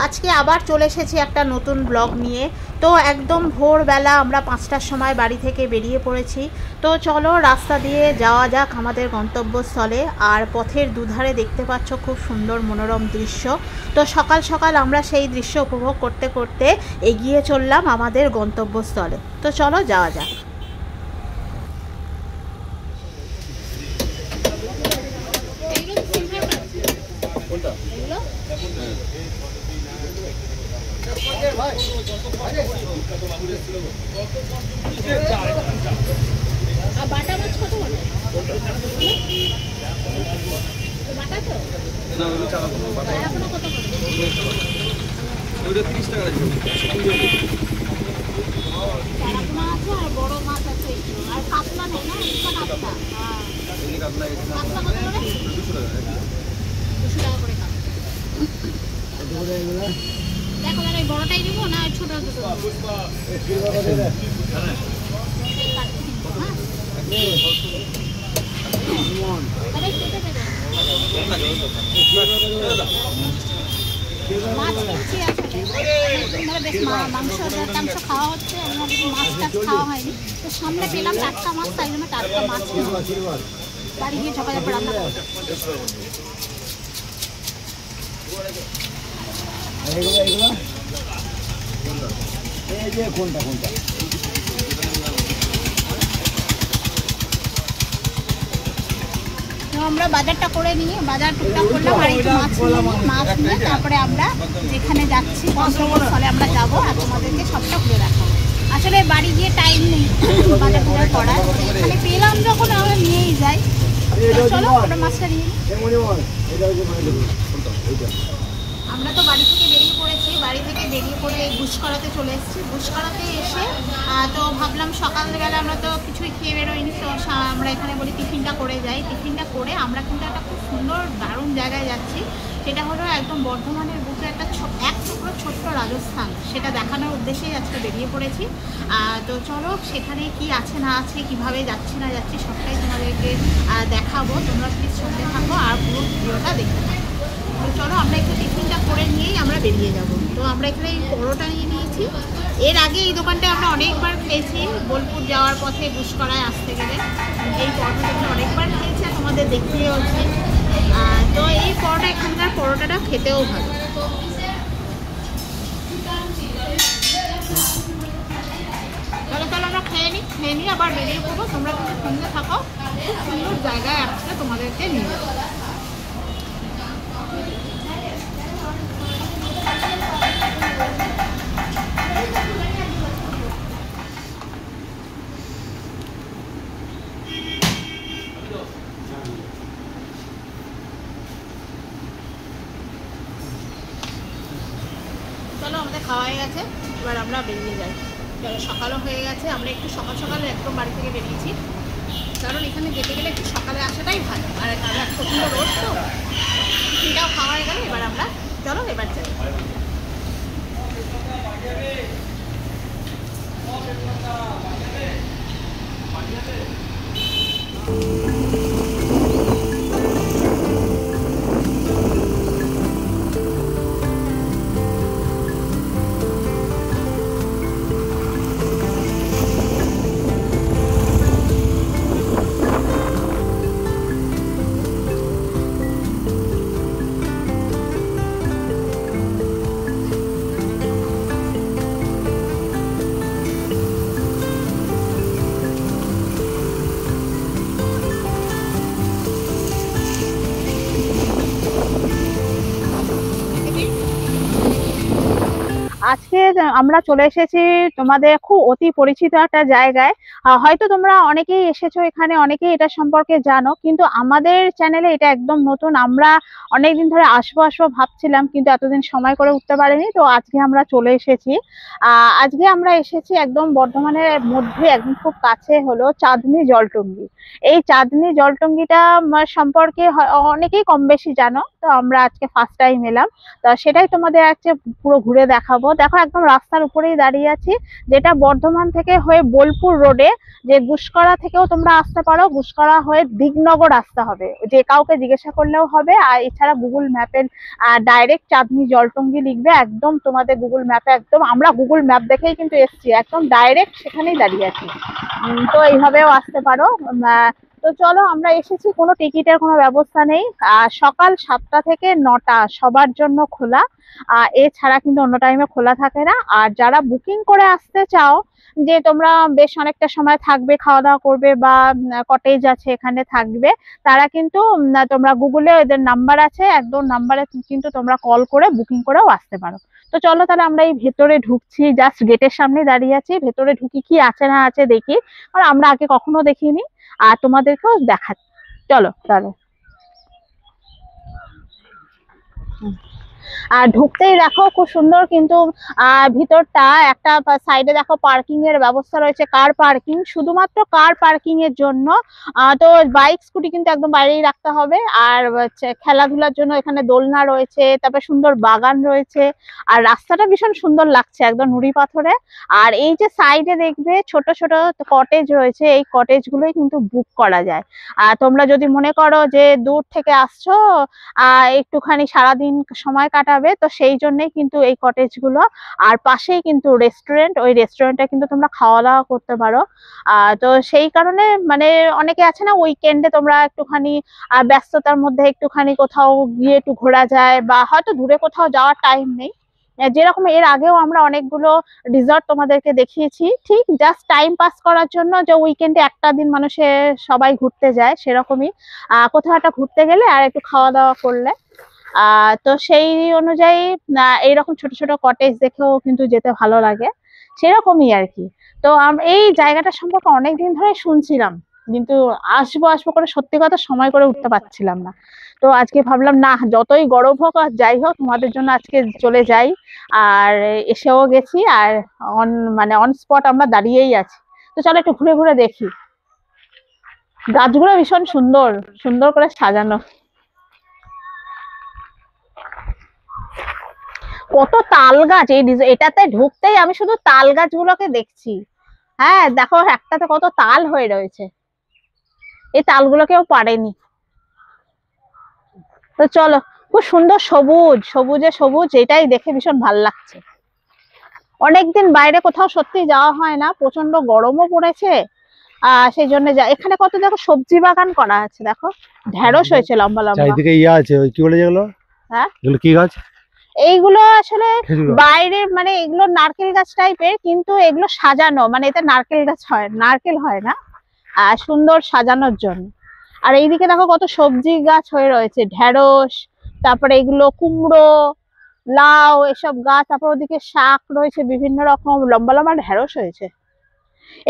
আজকে আবার চলে এসেছি একটা নতুন ব্লগ নিয়ে। তো একদম ভোরবেলা আমরা 5টার সময় বাড়ি থেকে বেরিয়ে পড়েছি। তো চলো রাস্তা দিয়ে যাওয়া যাক আমাদের গন্তব্যস্থলে। আর পথের দুধারে দেখতে পাচ্ছ খুব সুন্দর মনোরম দৃশ্য। তো সকাল সকাল আমরা সেই দৃশ্য উপভোগ করতে করতে এগিয়ে চললাম আমাদের গন্তব্যস্থলে। তো চলো যাওয়া যাক। বাটা মাছ কত বাটা তো না ওই চালা বাটা এখনো কত ওইটা 30 টাকা আছে চারা মাছ আর বড় মাছ আছে আর কাতলা নেই না এটা কাতলা হ্যাঁ এই কাতলা কত করে 200 টাকা 200 টাকা করে কাতলা দেখো এই বড়টাই দিব না ছোটটা দেব মাংস খাওয়া হচ্ছে মাছ টাছ খাওয়া হয়নি। তো সামনে পেলাম টাটকা মাছ, তাই জন্য টাটকা মাছ বাড়ি গিয়ে সকালে রান্না করবো। আমরা বাজারটা করে নিয়ে বাজার টুকটাক করলাম আর একটু মাছ নিয়ে তারপরে আমরা যেখানে যাচ্ছি গন্তব্যস্থলে আমরা যাবো আর তোমাদেরকে সবটা ঘুরে দেখাবো। আসলে বাড়ি গিয়ে টাইম নেই বাজার টাজার করার, এখানে পেলাম যখন আমরা নিয়েই যাই। চলো আমরা মাছটা নিয়ে আমরা তো বাড়ি থেকে বেরিয়ে পড়েছি। বাড়ি থেকে বেরিয়ে পড়ে গুসকরাতে চলে এসেছি। গুসকরাতে এসে তো ভাবলাম সকালবেলা আমরা তো কিছুই খেয়ে বেরোইনি, তো আমরা এখানে বলি টিফিনটা করে যাই। টিফিনটা করে আমরা কিন্তু একটা খুব সুন্দর দারুণ জায়গায় যাচ্ছি। সেটা হলো একদম বর্ধমানের বুকে একটা এক টুকরো ছোট্ট রাজস্থান, সেটা দেখানোর উদ্দেশ্যেই আজকে বেরিয়ে পড়েছি। তো চলো সেখানে কি আছে না আছে, কিভাবে যাচ্ছি না যাচ্ছি সবটাই তোমাদেরকে দেখাবো। তোমরা প্লিজ সঙ্গে থাকো আর পুরো ভিডিওটা দেখতে থাকো। তো চলো আমরা একটু টিফিনটা করে নিয়েই আমরা বেরিয়ে যাব। তো আমরা এখানে এই পরোটা নিয়ে নিয়েছি। এর আগে এই দোকানটায় আমরা অনেকবার খেয়েছি, বোলপুর যাওয়ার পথে গুসকরায় আসতে গেলে এই পরোটাটা অনেকবার খেয়েছি আর তোমাদের দেখিয়েওছি। তো এই পরোটা এখানকার পরোটাটা খেতেও ভালো। তাহলে আমরা খেয়ে নিই আবার বেরিয়ে পড়বো। তোমরা কিন্তু সঙ্গে থাকো, খুব সুন্দর জায়গায় আসলে তোমাদেরকে নিয়ে যাবো। চলো আমাদের খাওয়া হয়ে গেছে, এবার আমরা বেরিয়ে যাই। চলো সকালও হয়ে গেছে, আমরা একটু সকাল সকালে একদম বাড়ি থেকে বেরিয়েছি, কারণ এখানে যেতে গেলে একটু সকালে আসাটাই ভালো। আর তাহলে প্রচণ্ড রোদ তো টিফিনটাও খাওয়া হয়ে গেলে এবার আমরা চলো এবার যাই। আজকে আমরা চলে এসেছি তোমাদের খুব অতি পরিচিত একটা জায়গায়। হয়তো তোমরা অনেকেই এসেছো এখানে, অনেকেই এটা সম্পর্কে জানো, কিন্তু আমাদের চ্যানেলে এটা একদম নতুন। আমরা অনেকদিন ধরে আসবো ভাবছিলাম, কিন্তু এতদিন সময় করে উঠতে পারিনি। তো আজকে আমরা চলে এসেছি। আজকে আমরা এসেছি একদম বর্ধমানের মধ্যে একদম খুব কাছে হলো চাঁদনী জলটুঙ্গি। এই চাঁদনী জলটুঙ্গিটা সম্পর্কে অনেকেই কম বেশি জানো, তো আমরা আজকে ফার্স্ট টাইম এলাম। তো সেটাই তোমাদের আজকে পুরো ঘুরে দেখাবো। দেখো একদম রাস্তার উপরেই দাঁড়িয়ে আছি, যেটা বর্ধমান থেকে হয়ে বোলপুর রোডে, যে গুসকরা থেকেও তোমরা আসতে পারো, গুসকরা হয়ে দিগনগর আসতে হবে, যে কাউকে জিজ্ঞাসা করলেও হবে। আর এছাড়া গুগল ম্যাপের ডাইরেক্ট চাঁদনি জলটঙ্গি লিখবে, একদম তোমাদের গুগল ম্যাপে, একদম আমরা গুগল ম্যাপ দেখেই কিন্তু এসছি, একদম ডাইরেক্ট সেখানেই দাঁড়িয়ে আছি। তো এইভাবেও আসতে পারো। তো চলো, আমরা এসেছি, কোনো টিকিটের কোনো ব্যবস্থা নেই। সকাল 7টা থেকে 9টা সবার জন্য খোলা, এছাড়া কিন্তু অন্য টাইমে খোলা থাকে না। আর যারা বুকিং করে আসতে চাও, যে তোমরা বেশ অনেকটা সময় থাকবে, খাওয়া দাওয়া করবে, বা কটেজ আছে এখানে থাকবে, তারা কিন্তু তোমরা গুগলে এদের নাম্বার আছে, একদম নাম্বারে কিন্তু তোমরা কল করে বুকিং করেও আসতে পারো। তো চলো তাহলে আমরা এই ভেতরে ঢুকছি, জাস্ট গেটের সামনে দাঁড়িয়ে আছি, ভেতরে ঢুকি কি আছে না আছে দেখি, আর আমরা আগে কখনো দেখিনি, আর তোমাদেরকেও দেখাচ্ছি। চলো তাহলে। আর ঢুকতেই দেখো খুব সুন্দর কিন্তু ভিতরটা, একটা সাইডে দেখো পার্কিং এর ব্যবস্থা রয়েছে, কার পার্কিং, শুধুমাত্র কার পার্কিং এর জন্য। তো বাইক স্কুটি কিন্তু একদম বাইরেই রাখতে হবে। আর খেলাধুলার জন্য এখানে দোলনা রয়েছে, তারপর সুন্দর বাগান রয়েছে, আর রাস্তাটা ভীষণ সুন্দর লাগছে, একদম নুড়ি পাথরে। আর এই যে সাইডে দেখবে ছোট ছোট কটেজ রয়েছে, এই কটেজ গুলোই কিন্তু বুক করা যায়। আর তোমরা যদি মনে করো যে দূর থেকে আসছো, একটুখানি সারাদিন সময় কাটাবে, তো সেই জন্যই কিন্তু এই কটেজ গুলো। আর পাশেই কিন্তু রেস্টুরেন্ট, ওই রেস্টুরেন্টে কিন্তু তোমরা খাওয়া দাওয়া করতে পারো। তো সেই কারণে মানে অনেকে আছে না, উইকেন্ডে তোমরা একটুখানি ব্যস্ততার মধ্যে একটুখানি কোথাও গিয়ে একটু ঘোরা যায়, বা হয়তো দূরে কোথাও যাওয়ার টাইম নেই, যেরকম এর আগেও আমরা অনেকগুলো রিসর্ট তোমাদেরকে দেখিয়েছি, ঠিক জাস্ট টাইম পাস করার জন্য, যে উইকেন্ডে একটা দিন মানুষে সবাই ঘুরতে যায়, সেরকমই কোথাও একটা ঘুরতে গেলে আর একটু খাওয়া দাওয়া করলে, তো সেই অনুযায়ী এইরকম ছোট ছোট কটেজ দেখেও কিন্তু যেতে ভালো লাগে, সেরকমই আর কি। তো এই জায়গাটা সম্পর্কে অনেকদিন ধরে শুনছিলাম, কিন্তু আসবো আসবো করে সত্যি কথা সময় করে উঠতে পারছিলাম না। তো আজকে ভাবলাম না, যতই গরম হোক আর যাই হোক, তোমাদের জন্য আজকে চলে যাই। আর এসেও গেছি, আর অন মানে অন স্পট আমরা দাঁড়িয়েই আছি। তো চলো একটু ঘুরে ঘুরে দেখি। গাছগুলো ভীষণ সুন্দর, সুন্দর করে সাজানো, কত তাল গাছ এই এটাতে ঢুকতেই আমি শুধু তাল গাছগুলোকে দেখছি। হ্যাঁ দেখো, একটাতে কত তাল হয়ে রয়েছে, এই তালগুলো কেউ পারেনি। তো চলো, খুব সুন্দর সবুজ, সবুজে সবুজ, এটাই দেখে ভীষণ ভাল লাগছে। অনেকদিন বাইরে কোথাও সত্যি যাওয়া হয় না, প্রচন্ড গরমও পড়েছে, সেই জন্য এখানে কত দেখো সবজি বাগান করা আছে, দেখো ঢেঁড়স হয়েছে লম্বা লম্বা, চারিদিকে ইয়া আছে, ওই কি বলে যেগুলো, হ্যাঁ এগুলো কি গাছ? এইগুলো আসলে বাইরে মানে এগুলো নারকেল গাছ টাইপের, কিন্তু এগুলো সাজানো, মানে এতে নারকেল গাছ হয়, নারকেল হয় না, সুন্দর সাজানোর জন্য। আর এইদিকে দেখো কত সবজি গাছ হয়ে রয়েছে, ঢেঁড়স, তারপরে এগুলো কুমড়ো, লাউ, এসব গাছ, তারপর ওদিকে শাক রয়েছে বিভিন্ন রকম, লম্বা লম্বা ঢেঁড়স হয়েছে।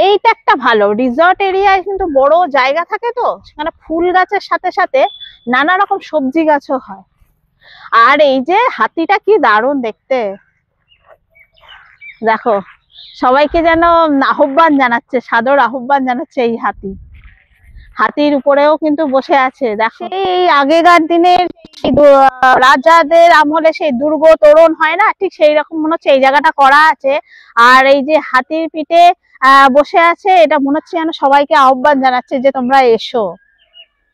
এইটা একটা ভালো রিসর্ট এরিয়ায়, কিন্তু বড় জায়গা থাকে, তো সেখানে ফুল গাছের সাথে সাথে নানা রকম সবজি গাছও হয়। আর এই যে হাতিটা কি দারুণ দেখতে, দেখো সবাইকে যেন আহ্বান জানাচ্ছে, সাদর আহ্বান জানাচ্ছে এই হাতি। হাতির উপরেও কিন্তু বসে আছে, দেখো এই আগেকার দিনের রাজাদের আমলে সেই দুর্গ তোরণ হয় না, ঠিক সেই রকম মনে হচ্ছে এই জায়গাটা করা আছে। আর এই যে হাতির পিঠে বসে আছে, এটা মনে হচ্ছে যেন সবাইকে আহ্বান জানাচ্ছে যে তোমরা এসো।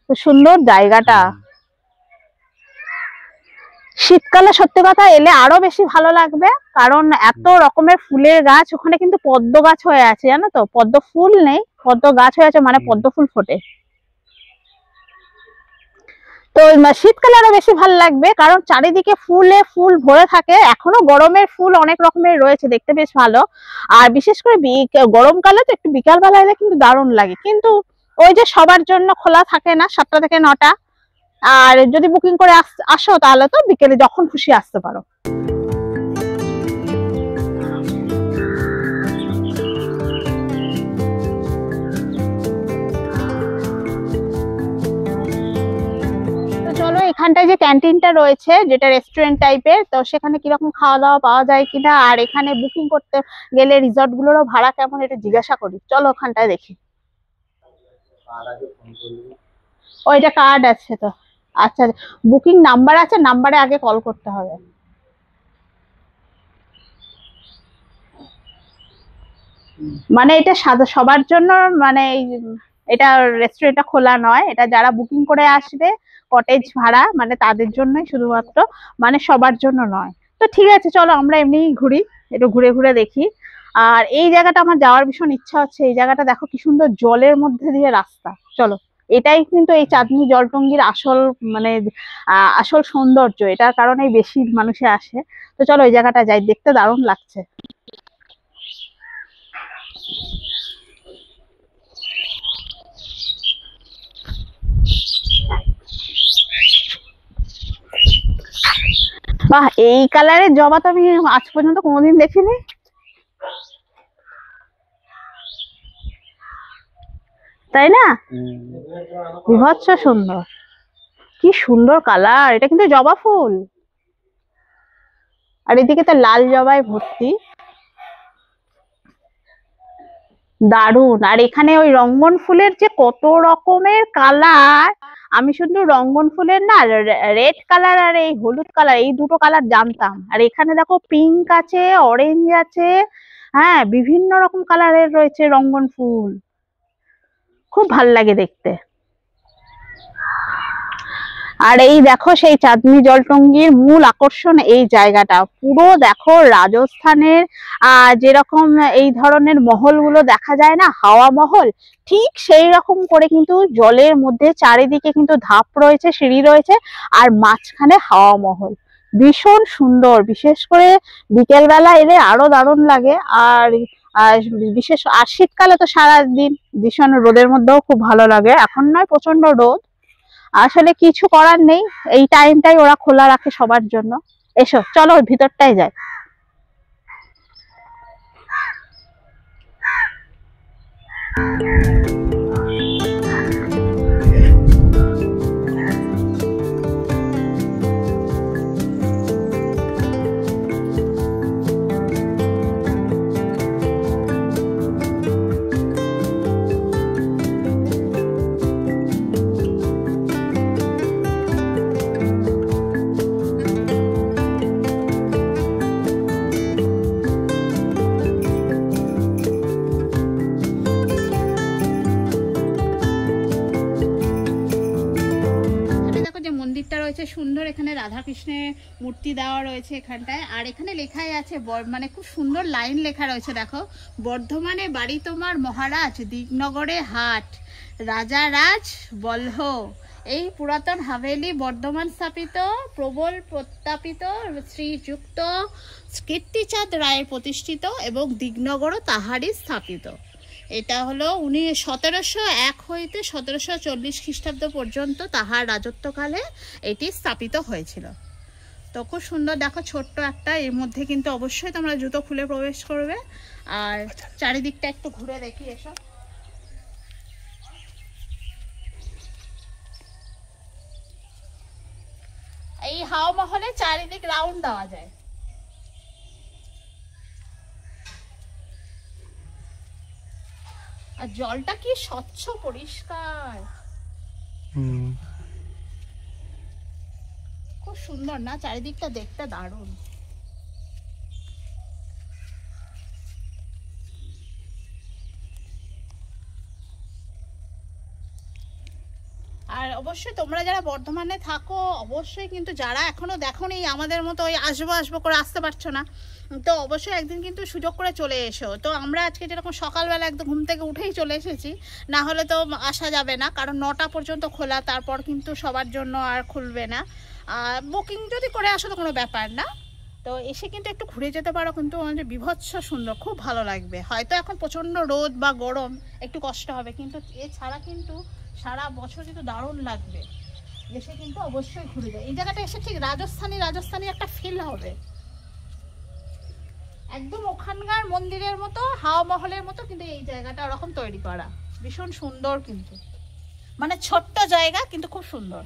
খুব সুন্দর জায়গাটা। শীতকালে সত্যি কথা এলে আরো বেশি ভালো লাগবে, কারণ এত রকমের ফুলের গাছ, ওখানে কিন্তু পদ্ম গাছ হয়ে আছে, জানো তো, পদ্ম ফুল নেই, পদ্ম গাছ হয়ে আছে, মানে পদ্ম ফুল ফোটে। তো শীতকালে আরো বেশি ভালো লাগবে, কারণ চারিদিকে ফুলে ফুল ভরে থাকে, এখনো গরমের ফুল অনেক রকমের রয়েছে, দেখতে বেশ ভালো। আর বিশেষ করে গরমকালে তো একটু বিকাল বেলা এলে কিন্তু দারুণ লাগে, কিন্তু ওই যে সবার জন্য খোলা থাকে না 7টা থেকে 9টা। আর যদি বুকিং করে আসো তাহলে তো বিকেলে যখন খুশি আসতে পারো। চলো, এখানটায় যে ক্যান্টিনটা রয়েছে, যেটা রেস্টুরেন্ট টাইপের, তো সেখানে কিরকম খাওয়া দাওয়া পাওয়া যায় কিনা, আর এখানে বুকিং করতে গেলে রিসর্ট গুলোরও ভাড়া কেমন, এটা জিজ্ঞাসা করি। চলো ওখানটায় দেখি। ওইটা কার্ড আছে তো, আচ্ছা, বুকিং নাম্বার আছে, নাম্বারে আগে কল করতে হবে। মানে এটা সবার জন্য, মানে এটা রেস্টুরেন্টটা খোলা নয়, এটা যারা বুকিং করে আসবে কটেজ ভাড়া মানে তাদের জন্যই শুধুমাত্র, মানে সবার জন্য নয়। তো ঠিক আছে, চলো আমরা এমনিই ঘুরি, একটু ঘুরে ঘুরে দেখি। আর এই জায়গাটা আমার যাওয়ার ভীষণ ইচ্ছা হচ্ছে, এই জায়গাটা দেখো কি সুন্দর জলের মধ্যে দিয়ে রাস্তা। চলো, এটাই কিন্তু এই চাঁদনী জলটঙ্গির আসল মানে আসল সৌন্দর্য, এটার কারণেই বেশি মানুষে আসে। তো চলো এই জায়গাটা যাই, দেখতে দারুণ লাগছে। বাহ, এই কালারের জবা তো আমি আজ পর্যন্ত কোনোদিন দেখিনি। তাই না? বিভৎস সুন্দর, কি সুন্দর কালার, এটা কিন্তু জবা ফুল। আর এদিকে তো লাল জবায় ভর্তি, দারুন। আর এখানে ওই রঙ্গন ফুলের যে কত রকমের কালার, আমি শুধু রঙ্গন ফুলের না, রেড কালার আর এই হলুদ কালার, এই দুটো কালার জানতাম। আর এখানে দেখো পিঙ্ক আছে, অরেঞ্জ আছে, হ্যাঁ বিভিন্ন রকম কালারের রয়েছে রঙ্গন ফুল, খুব ভাল লাগে দেখতে। আর এই দেখো সেই চাঁদনী জলটঙ্গির মূল আকর্ষণ এই জায়গাটা, পুরো দেখো রাজস্থানের যেরকম এই ধরনের মহলগুলো দেখা যায় না, হাওয়া মহল, ঠিক সেই রকম করে কিন্তু জলের মধ্যে চারিদিকে কিন্তু ধাপ রয়েছে, সিঁড়ি রয়েছে, আর মাঝখানে হাওয়া মহল। ভীষণ সুন্দর, বিশেষ করে বিকেল বেলা এলে আরো দারুণ লাগে। আর বিশেষ আর শীতকালে তো সারাদিন ভীষণ রোদের মধ্যেও খুব ভালো লাগে, এখন নয় প্রচন্ড রোদ, আসলে কিছু করার নেই, এই টাইমটাই ওরা খোলা রাখে সবার জন্য। এসো চলো ভিতরটাই যাই। মন্দিরটা রয়েছে সুন্দর, এখানে রাধা কৃষ্ণের মূর্তি দেওয়া রয়েছে এখানটায়। আর এখানে লেখাই আছে, মানে খুব সুন্দর লাইন লেখা রয়েছে দেখো, বর্ধমানে বাড়ি তোমার মহারাজ, দিগনগরে হাট, রাজা রাজ বলহ। এই পুরাতন হাভেলি বর্ধমান স্থাপিত, প্রবল প্রত্যাপিত, শ্রীযুক্ত কীর্তিচাঁদ রায়ের প্রতিষ্ঠিত এবং দিগনগরও তাহারই স্থাপিত। এটা হলো 1701 হইতে 1740 খ্রিস্টাব্দ পর্যন্ত তাহার রাজত্বকালে এটি স্থাপিত হয়েছিল। তো খুব সুন্দর দেখো, ছোট্ট একটা, এর মধ্যে কিন্তু অবশ্যই তোমরা জুতো খুলে প্রবেশ করবে। আর চারিদিকটা একটু ঘুরে দেখি, এসো। এই হাওয়া মহলে চারিদিক রাউন্ড দেওয়া যায়। আর জলটা কি স্বচ্ছ পরিষ্কার, খুব সুন্দর না, চারিদিকটা দেখতে দারুণ। আর অবশ্যই তোমরা যারা বর্ধমানে থাকো, অবশ্যই কিন্তু যারা এখনো দেখোনি, আমাদের মতো ওই আসবো আসবো করে আসতে পারছো না, তো অবশ্যই একদিন কিন্তু সুযোগ করে চলে এসো। তো আমরা আজকে যেরকম সকালবেলা একদম ঘুম থেকে উঠেই চলে এসেছি, না হলে তো আসা যাবে না, কারণ 9টা পর্যন্ত খোলা, তারপর কিন্তু সবার জন্য আর খুলবে না। বুকিং যদি করে আসো তো কোনো ব্যাপার না, তো এসে কিন্তু একটু ঘুরে যেতে পারো, কিন্তু বিভৎস সুন্দর, খুব ভালো লাগবে। হয়তো এখন প্রচণ্ড রোদ বা গরম, একটু কষ্ট হবে, কিন্তু এছাড়া কিন্তু সারা বছর কিন্তু দারুণ লাগবে। এসে কিন্তু অবশ্যই ঘুরে যায়, এই জায়গাটা এসে ঠিক রাজস্থানি একটা ফিল হবে, একদম ওখানকার মন্দিরের মতো, হাওয়া মহলের মতো, কিন্তু এই জায়গাটা ওরকম তৈরি করা, ভীষণ সুন্দর। কিন্তু মানে ছোট্ট জায়গা কিন্তু খুব সুন্দর।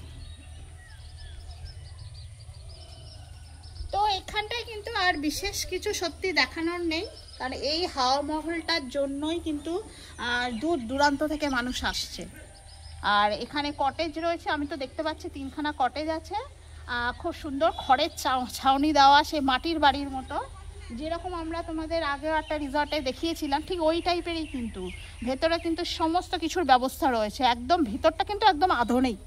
তো এখানটায় কিন্তু আর বিশেষ কিছু সত্যি দেখানোর নেই, কারণ এই হাওয়া মহলটার জন্যই কিন্তু দূর দূরান্ত থেকে মানুষ আসছে। আর এখানে কটেজ রয়েছে, আমি তো দেখতে পাচ্ছি 3খানা কটেজ আছে, খুব সুন্দর খড়ের ছাউনি দেওয়া, সে মাটির বাড়ির মতো, যেরকম আমরা তোমাদের আগেও একটা রিসর্টে দেখিয়েছিলাম ঠিক ওই টাইপেরই, কিন্তু ভেতরে কিন্তু সমস্ত কিছুর ব্যবস্থা রয়েছে। একদম ভিতরটা কিন্তু একদম আধুনিক,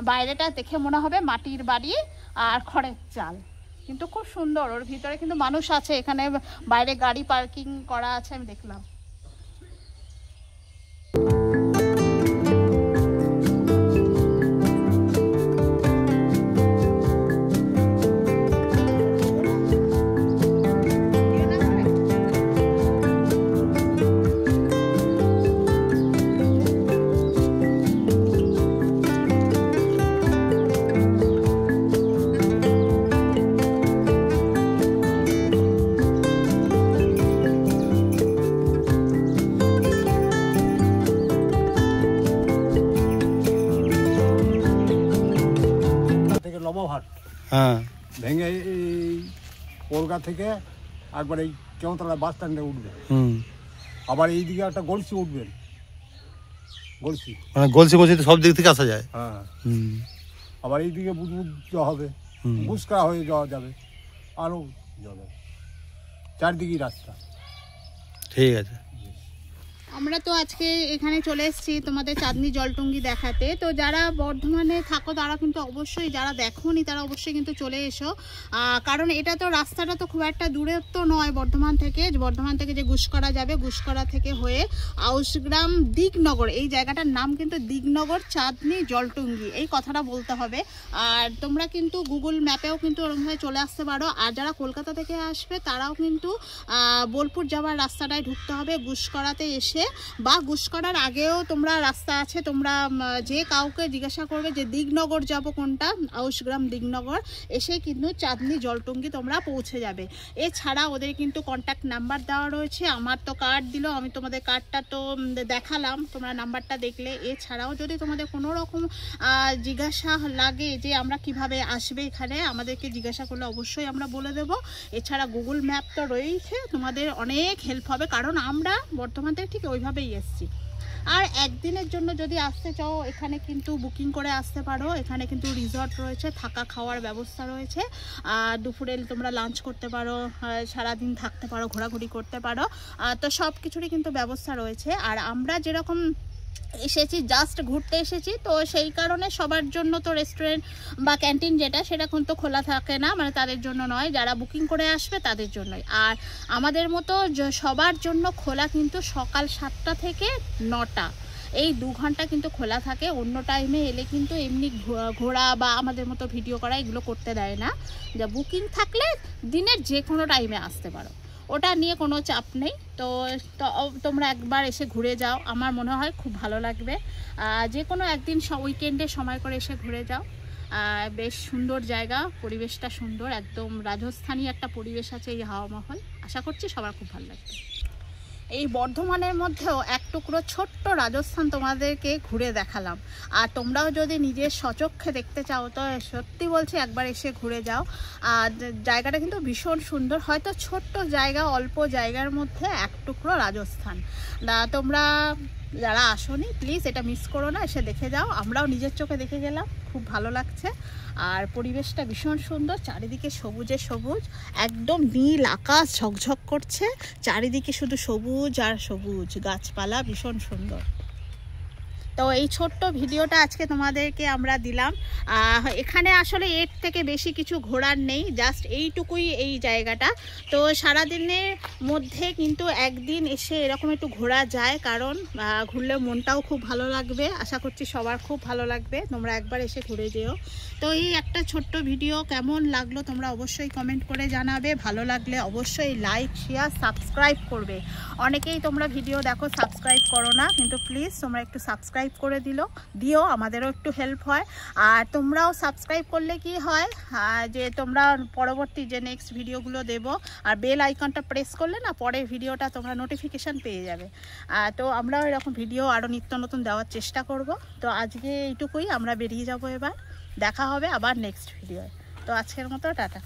বাইরেটা দেখে মনে হবে মাটির বাড়ি আর খড়ের চাল, কিন্তু খুব সুন্দর। ওর ভিতরে কিন্তু মানুষ আছে, এখানে বাইরে গাড়ি পার্কিং করা আছে, আমি দেখলাম। হ্যাঁ, ভেঙে এই কলকাতা থেকে একবার এই কেমতলা বাস স্ট্যান্ডে উঠবেন, আবার এইদিকে একটা গলসি উঠবেন, গলসি মানে গলসি গলসিতে সব দিক থেকে আসা যায়। হ্যাঁ, আবার এইদিকে বুধবুধ হবে, বুসকা হয়ে যাওয়া যাবে, আরও যাবে, চারদিকেই রাস্তা। ঠিক আছে, আমরা তো আজকে এখানে চলে এসেছি তোমাদের চাঁদনি জলটুঙ্গি দেখাতে। তো যারা বর্ধমানে থাকো তারা কিন্তু অবশ্যই, যারা দেখোনি তারা অবশ্যই কিন্তু চলে এসো, কারণ এটা তো রাস্তাটা তো খুব একটা দূরে তো নয় বর্ধমান থেকে যে গুসকরা যাবে, গুসকরা থেকে হয়ে আউশগ্রাম দিগনগর, এই জায়গাটার নাম কিন্তু দিগনগর চাঁদনি জলটুঙ্গি, এই কথাটা বলতে হবে। আর তোমরা কিন্তু গুগল ম্যাপেও কিন্তু ওরকমভাবে চলে আসতে পারো। আর যারা কলকাতা থেকে আসবে তারাও কিন্তু বোলপুর যাওয়ার রাস্তাটায় ঢুকতে হবে গুসকরাতে এসে, বা গুসকরার আগেও তোমরা রাস্তা আছে, তোমরা যে কাউকে জিজ্ঞাসা করবে যে দিগনগর যাব কোনটা, আউশগ্রাম দিগনগর, এসে কিন্তু চাঁদনি জলটুঙ্গি তোমরা পৌঁছে যাবে। এছাড়া ওদের কিন্তু কন্ট্যাক্ট নাম্বার দেওয়া রয়েছে, আমার তো কার্ড দিল, আমি তোমাদের কার্ডটা তো দেখালাম, তোমরা নাম্বারটা দেখলে। এছাড়াও যদি তোমাদের কোনো রকম জিজ্ঞাসা লাগে যে আমরা কিভাবে আসবে এখানে, আমাদেরকে জিজ্ঞাসা করলে অবশ্যই আমরা বলে দেব। এছাড়া গুগল ম্যাপ তো রয়েছে, তোমাদের অনেক হেল্প হবে, কারণ আমরা বর্তমান থেকে ঠিক ওইভাবেই এসছি। আর একদিনের জন্য যদি আসতে চাও এখানে কিন্তু বুকিং করে আসতে পারো। এখানে কিন্তু রিসর্ট রয়েছে, থাকা খাওয়ার ব্যবস্থা রয়েছে, দুপুরে তোমরা লাঞ্চ করতে পারো, সারাদিন থাকতে পারো, ঘোরাঘুরি করতে পারো, তো সব কিছুরই কিন্তু ব্যবস্থা রয়েছে। আর আমরা যেরকম এসেছি জাস্ট ঘুরতে এসেছি, তো সেই কারণে সবার জন্য তো রেস্টুরেন্ট বা ক্যান্টিন যেটা সেটা কিন্তু খোলা থাকে না, মানে তাদের জন্য নয়, যারা বুকিং করে আসবে তাদের জন্যই। আর আমাদের মতো সবার জন্য খোলা কিন্তু সকাল 7টা থেকে 9টা, এই 2 ঘন্টা কিন্তু খোলা থাকে। অন্য টাইমে এলে কিন্তু এমনি ঘোরা বা আমাদের মতো ভিডিও করা এগুলো করতে দেয় না। যা বুকিং থাকলে দিনের যে কোনো টাইমে আসতে পারো, ওটা নিয়ে কোনো চাপ নেই। তো তোমরা একবার এসে ঘুরে যাও, আমার মনে হয় খুব ভালো লাগবে। যে কোনো একদিন উইকেন্ডে সময় করে এসে ঘুরে যাও, বেশ সুন্দর জায়গা, পরিবেশটা সুন্দর, একদম রাজস্থানী একটা পরিবেশ আছে এই হাওয়া মহল। আশা করছি সবার খুব ভালো লাগবে। এই বর্ধমানের মধ্যেও এক টুকরো ছোট্ট রাজস্থান তোমাদেরকে ঘুরে দেখালাম। আর তোমরাও যদি নিজের স্বচক্ষে দেখতে চাও তো সত্যি বলছি একবার এসে ঘুরে যাও। আর জায়গাটা কিন্তু ভীষণ সুন্দর, হয়তো ছোট্ট জায়গা, অল্প জায়গার মধ্যে এক টুকরো রাজস্থান। তোমরা যারা আসোনি প্লিজ এটা মিস করো না, এসে দেখে যাও। আমরাও নিজের চোখে দেখে গেলাম, খুব ভালো লাগছে। আর পরিবেশটা ভীষণ সুন্দর, চারিদিকে সবুজে সবুজ, একদম নীল আকাশ ঝকঝক করছে, চারিদিকে শুধু সবুজ আর সবুজ গাছপালা, ভীষণ সুন্দর। তো এই ছোট্ট ভিডিওটা আজকে তোমাদেরকে আমরা দিলাম। এখানে আসলে এর থেকে বেশি কিছু ঘোরার নেই, জাস্ট এইটুকুই এই জায়গাটা। তো সারাদিনের মধ্যে কিন্তু একদিন এসে এরকম একটু ঘোরা যায়, কারণ ঘুরলে মনটাও খুব ভালো লাগবে। আশা করছি সবার খুব ভালো লাগবে, তোমরা একবার এসে ঘুরে যেও। তো এই একটা ছোট্ট ভিডিও কেমন লাগলো তোমরা অবশ্যই কমেন্ট করে জানাবে। ভালো লাগলে অবশ্যই লাইক শেয়ার সাবস্ক্রাইব করবে। অনেকেই তোমরা ভিডিও দেখো সাবস্ক্রাইব করো না, কিন্তু প্লিজ তোমরা একটু সাবস্ক্রাইব করে দিও, আমাদেরও একটু হেল্প হয়। আর তোমরাও সাবস্ক্রাইব করলে কি হয় যে তোমরা পরবর্তী যে নেক্সট ভিডিওগুলো দেব আর বেল আইকনটা প্রেস করলে না পরের ভিডিওটা তোমরা নোটিফিকেশান পেয়ে যাবে। তো আমরাও এরকম ভিডিও আরও নিত্য নতুন দেওয়ার চেষ্টা করব। তো আজকে এইটুকুই, আমরা বেরিয়ে যাব, এবার দেখা হবে আবার নেক্সট ভিডিওয়। তো আজকের মতো টাটা।